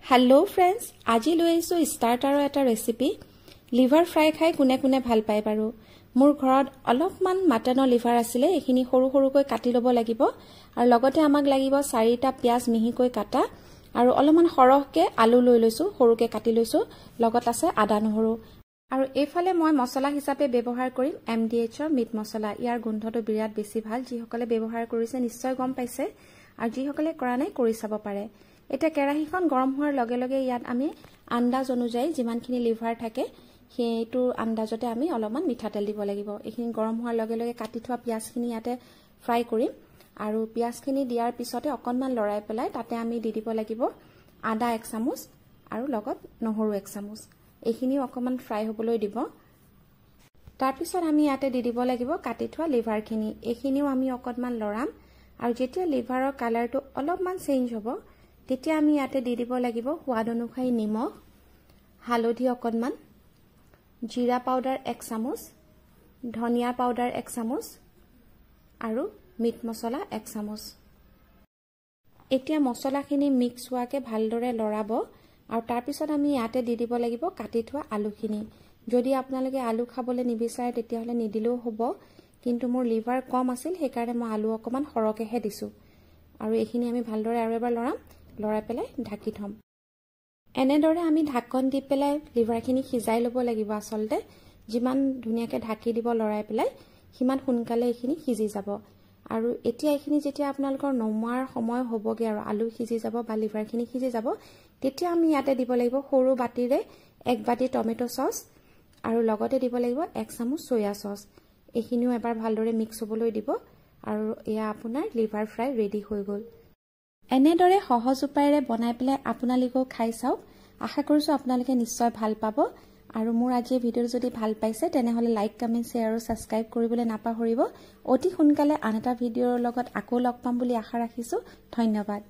hello friends আজি লৈ আইছো স্টাৰ্টাৰৰ এটা ৰেচিপি লিভাৰ ফ্ৰাই খাই কোনে কোনে ভাল পায় বাৰু মোৰ ঘৰত অলপমান মাটনৰ লিভাৰ আছিলে এখিনি সৰু সৰুকৈ কাটি লব লাগিব আৰু লগতে আমাক লাগিব 4টা পিয়াজ মিহিকৈ কাটা আৰু অলপমান সৰহকে আলু লৈ লৈছো সৰুকে কাটি লৈছো লগত আছে আদা নহৰু আৰু এইফালে মই মছলা হিচাপে ব্যৱহাৰ কৰিম MDHৰ মিট মছলা ইয়াৰ গোন্ধটো বিৰাট বেছি ভাল যিসকলে ব্যৱহাৰ কৰিছে নিশ্চয় গম পাইছে আৰু যিসকলে কৰা নাই কৰি চাব পাৰে এটা কেৰাহীখন গৰম হোৱাৰ লগে লগে ইয়াত আমি আন্দাজ অনুযায়ী যিমানখিনি লিভাৰ থাকে সেইটো আন্দাজতে আমি অলপমান মিঠাতেল দিব লাগিব এইখিনি গৰম হোৱাৰ লগে লগে কাটি থোৱা পিয়াজখিনি ইয়াতে ফ্ৰাই কৰিম আৰু পিয়াজখিনি দিয়াৰ পিছতে অকনমান লৰাই পেলাই তাতে আমি দি দিব লাগিব আদা 1 চামুচ আৰু লগত নহৰু 1 চামুচ এইখিনিও অকনমান ফ্ৰাই হ'বলৈ দিব তাৰ পিছত আমি ইয়াতে দি দিব লাগিব কাটি থোৱা লিভাৰখিনি এইখিনিও আমি অকনমান লৰাম আৰু যেতিয়া লিভাৰৰ কালাৰটো অলপমান চেঞ্জ হ'ব তেতিয়া আমি ইয়াতে দি দিব লাগিব সোৱাদ অনুসাৰি নিমখ হালধি অকনমান জিৰা পাউডাৰ 1 চামুচ ধনিয়া পাউডাৰ 1 চামুচ আৰু মিট মছলা 1 চামুচ এতিয়া মছলাখিনি মিক্স হোৱাকে ভালদৰে লৰাব আৰু তাৰ পিছত আমি ইয়াতে দি দিব লাগিব কাটি থোৱা আলুখিনি যদি আপোনালোকে আলু খাবলৈ নিবিচাৰে তেতিয়া হলে নিদিলেও হ'ব কিন্তু মোৰ লিভাৰ কম আছিল সেইকাৰণে মই আলু অকমান সৰহকেহে দিছো আৰু এইখিনি আমি ভালদৰে আৰু এবাৰ লৰাম লৰাই পেলাই ঢাকি থম এনেদৰে আমি ঢাকন দি পেলাই লিভাৰখিনি সিজাই লব লাগিব আসলতে যিমান ধুনিয়াকে ঢাকি দিব লৰাই পেলাই হিমান সোনকালে এইখিনি সিজি যাব আৰু এতিয়া এইখিনি যেতিয়া আপোনালোকৰ নমাৰ সময় হ'বগে আৰু আলু সিজি যাব বা লিভাৰখিনি সিজি যাব তেতিয়া আমি ইয়াতে দিব লাগিব সৰু বাটিৰে 1 বাটি টমেটো সস আৰু লগতে দিব লাগিব 1 চামুচ সয়া সস এইখিনিও এবাৰ ভালদৰে মিক্স হ'বলৈ দিব আৰু এয়া আপোনাৰ লিভাৰ ফ্ৰাই ৰেডি হৈ গ'ল এনেদৰে সহজ উপায়েৰে বনাই পেলাই আপোনালোকেও খাই চাওক আশা কৰিছো আপোনালোকে নিশ্চয় ভাল পাব আৰু মোৰ আজি ভিডিঅ যদি ভাল পাইছে তেনেহলে লাইক কমেন্ট শেয়াৰ আৰু সাবস্ক্ৰাইব কৰিবলৈ নাপাহৰিব অতি সোনকালে আন এটা ভিডিঅৰ লগত আকৌ লগ পাম বুলি আশা ৰাখিছো ধন্যবাদ